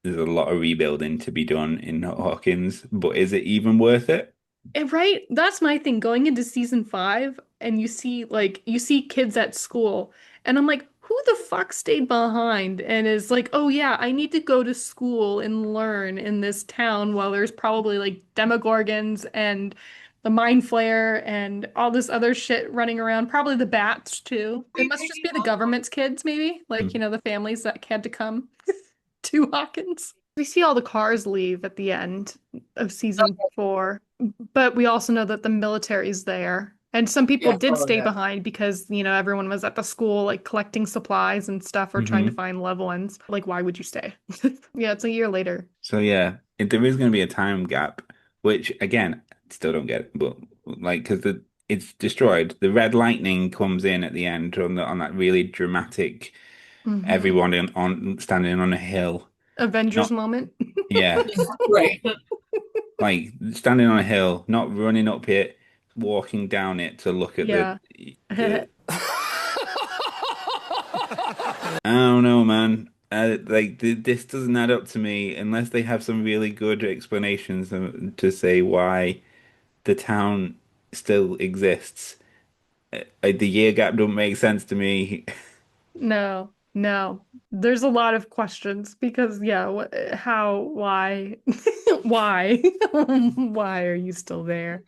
there's a lot of rebuilding to be done in Hawkins, but is it even worth it? And right, that's my thing going into season 5 and you see kids at school and I'm like, who the fuck stayed behind and is like, oh yeah, I need to go to school and learn in this town while there's probably like demogorgons and the mind flare and all this other shit running around, probably the bats too. It must just be the government's kids, maybe, like, the families that had to come to Hawkins. We see all the cars leave at the end of season 4, but we also know that the military's there. And some people Yeah. did Oh, stay yeah. behind because, everyone was at the school, like collecting supplies and stuff or trying to Hmm. find loved ones. Like, why would you stay? Yeah, it's a year later. So yeah, if there is going to be a time gap, which again, still don't get, but like because it's destroyed. The red lightning comes in at the end on that really dramatic Hmm. everyone on standing on a hill. Avengers Not moment. yeah, Right. like standing on a hill, not running up it, walking down it to look at Yeah. the. I don't know, man. Like this doesn't add up to me unless they have some really good explanations to say why the town still exists. The year gap don't make sense to me. No, no. There's a lot of questions because, yeah, how, why, why, why are you still there?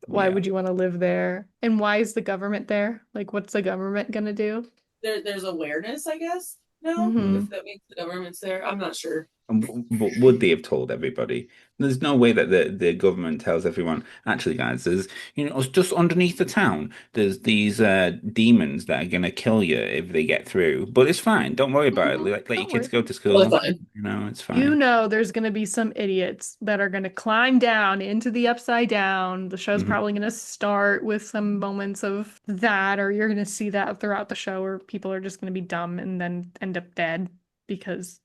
Why Yeah. would you want to live there? And why is the government there? Like, what's the government gonna do? There's awareness, I guess, now, Hmm. if that means the government's there. I'm not sure. But would they have told everybody? There's no way that the government tells everyone, actually, guys, there's, it's just underneath the town. There's these demons that are gonna kill you if they get through. But it's fine. Don't worry about it. Hmm. Let your Don't kids worry. go to Totally school. fine. It's You fine. know there's gonna be some idiots that are gonna climb down into the upside down. The show's Hmm. probably gonna start with some moments of that, or you're gonna see that throughout the show where people are just gonna be dumb and then end up dead because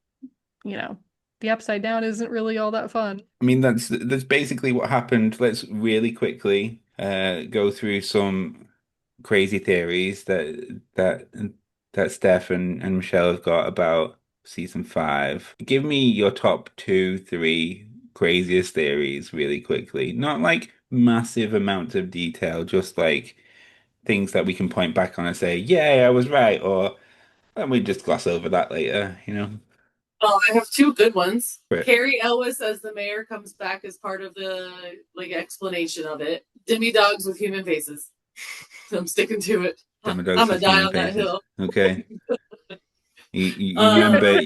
you know, the upside down isn't really all that fun. I mean, that's basically what happened. Let's really quickly go through some crazy theories that Steph and Michelle have got about season 5. Give me your top two, three craziest theories really quickly. Not like massive amounts of detail, just like things that we can point back on and say, "Yeah, I was right," or "Let me just gloss over that later." Oh, I have two good ones. But Carrie Ellis as the mayor comes back as part of the explanation of it. Demi dogs with human faces. I'm sticking to it. I'm Demodogs gonna with die human on that faces. hill. Okay. You Uh, remember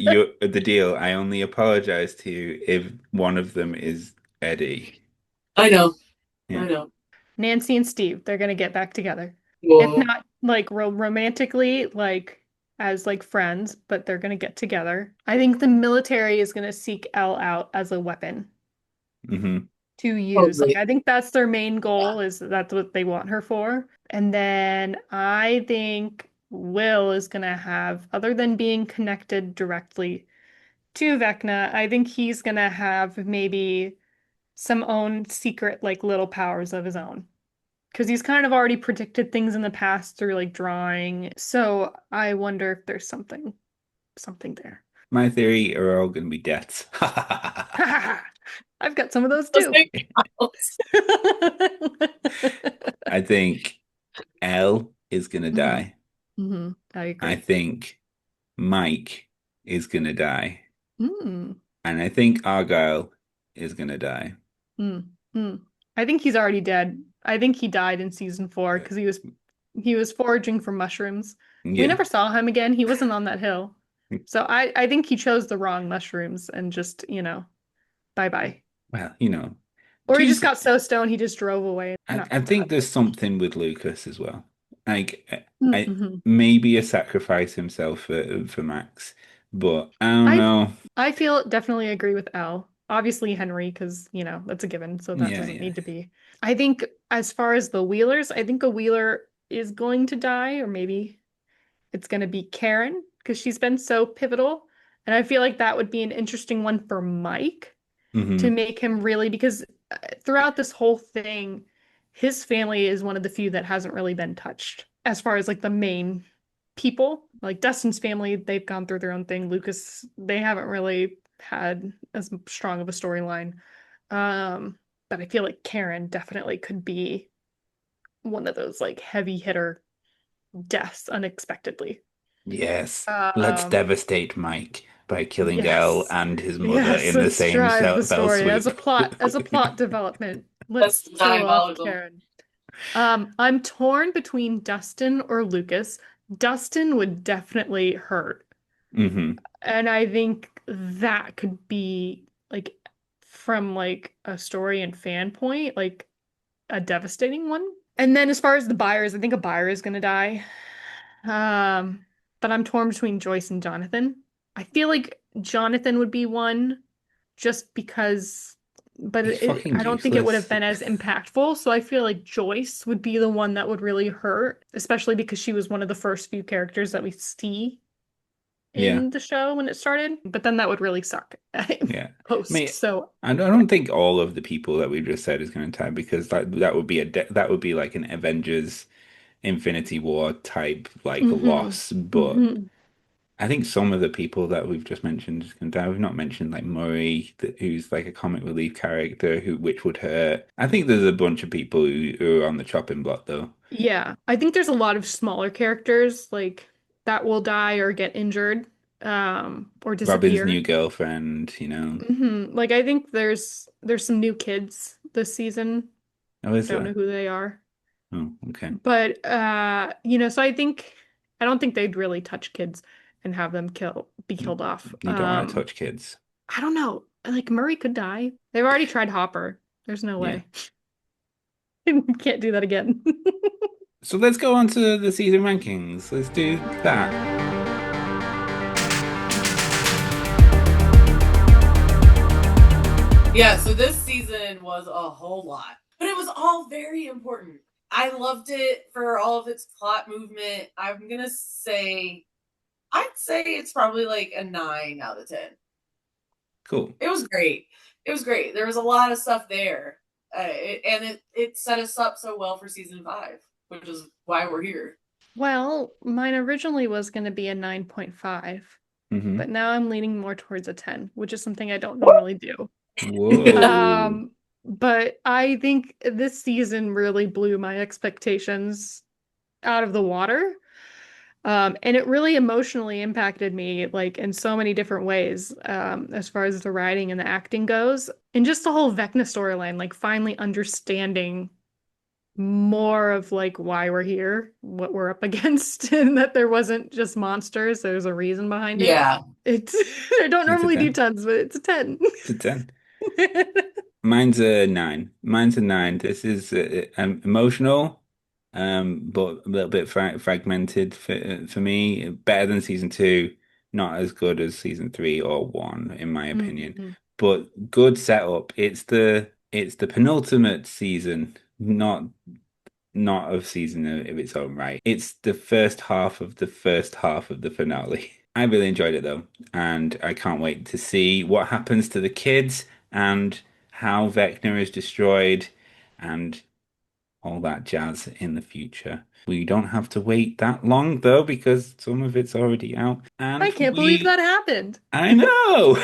the deal. I only apologize to you if one of them is Eddie. I know. Yeah. I know. Nancy and Steve, they're gonna get back together. If Whoa. not like romantically, like as like friends, but they're gonna get together. I think the military is gonna seek Elle out as a weapon Hmm. to use. Like Probably. I think that's their main goal is that's what they want her for. And then I think Will is gonna have, other than being connected directly to Vecna, I think he's gonna have maybe some own secret like little powers of his own. because he's kind of already predicted things in the past through like drawing. So I wonder if there's something there. My theory are all going to be deaths. I've got some of those Let's too. make trials. I think Elle is going to hmm die. I I agree. think Mike is going to die. Mm, And I think Argyle is going to die. mm, mm. I think he's already dead. I think he died in season 4 Uh, because he was foraging for mushrooms. We yeah. never saw him again. He wasn't on that hill. So I think he chose the wrong mushrooms and just, bye bye. Well, Or he two, just got so stoned he just drove away. Not I that. think there's something with Lucas as well. Like, I Mm-hmm. maybe a sacrifice himself for Max, but I don't I know. I feel definitely agree with Elle. Obviously Henry, because that's a given, so that Yeah, doesn't yeah. need to be. I think as far as the Wheelers, I think a Wheeler is going to die, or maybe it's going to be Karen because she's been so pivotal. And I feel like that would be an interesting one for Mike to Hmm. make him really, because throughout this whole thing, his family is one of the few that hasn't really been touched as far as like the main people. Like Dustin's family, they've gone through their own thing. Lucas, they haven't really had as strong of a storyline. Um, but I feel like Karen definitely could be one of those like heavy hitter deaths unexpectedly. Yes. Let's Um, devastate Mike by killing Elle yes. and his mother Yes, in the let's same drive the fell story swoop. as a plot development. That's Let's kill off diabolical. Karen. I'm torn between Dustin or Lucas. Dustin would definitely hurt. Hmm. And I think that could be like from like a story and fan point, like a devastating one. And then as far as the buyers, I think a buyer is gonna die. Um, but I'm torn between Joyce and Jonathan. I feel like Jonathan would be one just because, but He's fucking I don't think it would have useless. been as impactful. So I feel like Joyce would be the one that would really hurt, especially because she was one of the first few characters that we see Yeah, in the show when it started. But then that would really suck yeah. I post. mean, So I don't think all of the people that we just said is going to die because that would be that would be like an Avengers Infinity War type like hmm loss. But hmm I think some of the people that we've just mentioned is going to die. We've not mentioned like Murray, who's like a comic relief character, which would hurt. I think there's a bunch of people who are on the chopping block though. Yeah, I think there's a lot of smaller characters like that will die or get injured, or Robin's disappear. new girlfriend. Like I think there's some new kids this season. Oh, is Don't know there? who they are. Oh, okay. But so I don't think they'd really touch kids and have them be killed off. You don't want to touch kids. I don't know. Like Murray could die. They've already tried Hopper. There's no Yeah. way. Can't do that again. So let's go on to the season rankings. Let's do that. Yeah, so this season was a whole lot, but it was all very important. I loved it for all of its plot movement. I'd say it's probably like a 9 out of 10. Cool. It was great. It was great. There was a lot of stuff there. And it set us up so well for season 5, which is why we're here. Well, mine originally was going to be a 9.5, Hmm. but now I'm leaning more towards a 10, which is something I don't normally do. Whoa. But I think this season really blew my expectations out of the water. And it really emotionally impacted me, like in so many different ways, as far as the writing and the acting goes. And just the whole Vecna storyline, like finally understanding more of like why we're here, what we're up against, and that there wasn't just monsters, there's a reason behind it. Yeah. It's I don't It's a normally do 10. tons, but it's a 10. It's a 10. Mine's a 9. Mine's a 9. This is emotional, but a little bit fragmented for me. Better than season 2, not as good as season 3 or 1, in my opinion. Mhm. But good setup. It's the penultimate season, not of season of its own right. It's the first half of the first half of the finale. I really enjoyed it though, and I can't wait to see what happens to the kids and how Vecna is destroyed and all that jazz in the future. We don't have to wait that long though, because some of it's already out. And I can't believe that happened. I know.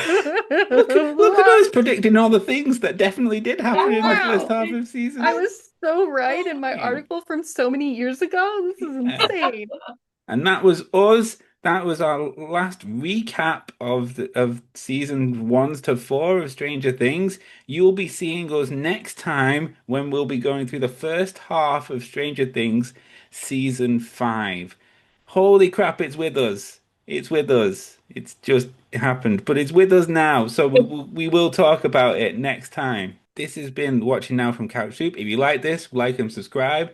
Look at us predicting all the things that definitely did happen in the first Wow. half of season. I was so right in my Yeah. article from so many years ago. This is insane. And that was us. That was our last recap of season 1 to 4 of Stranger Things. You'll be seeing us next time when we'll be going through the first half of Stranger Things season 5. Holy crap, it's with us. It's with us. It's just happened, but it's with us now. So we will talk about it next time. This has been Watching Now from Couch Soup. If you like this, like and subscribe.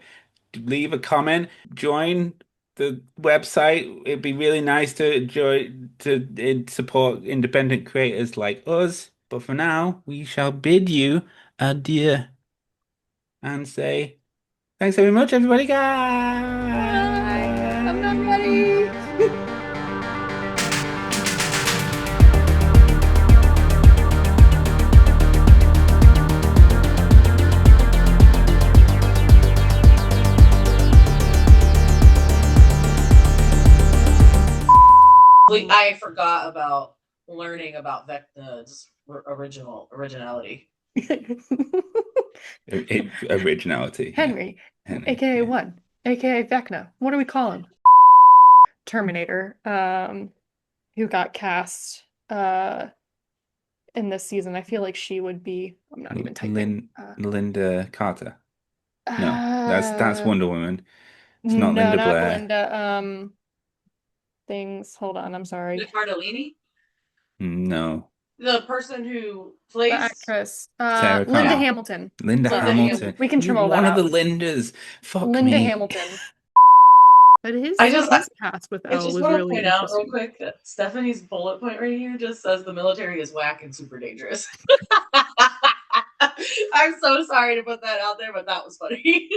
Leave a comment. Join the website. It'd be really nice to support independent creators like us. But for now, we shall bid you adieu and say thanks very much, everybody. Bye. I'm not ready. I forgot about learning about Vecna's originality. Originality. Henry, Henry, aka yeah. one, aka Vecna. What do we call him? Terminator, who got cast in this season. I feel like she would be. I'm not even typing. Linda Carter. No, that's Wonder Woman. It's not No, Linda not Blair. Linda. Things. Hold on. I'm sorry. The Cardellini? No. The person who The plays actress. Sarah Linda Connor. Hamilton. Linda Linda Hamilton. Hamilton. We can trim all that One of out. the Lindas. Fuck Linda me. Hamilton. But his I just cast with I Elle just was want to really point out real interesting. quick that Stephanie's bullet point right here just says the military is whack and super dangerous. I'm so sorry to put that out there, but that was funny.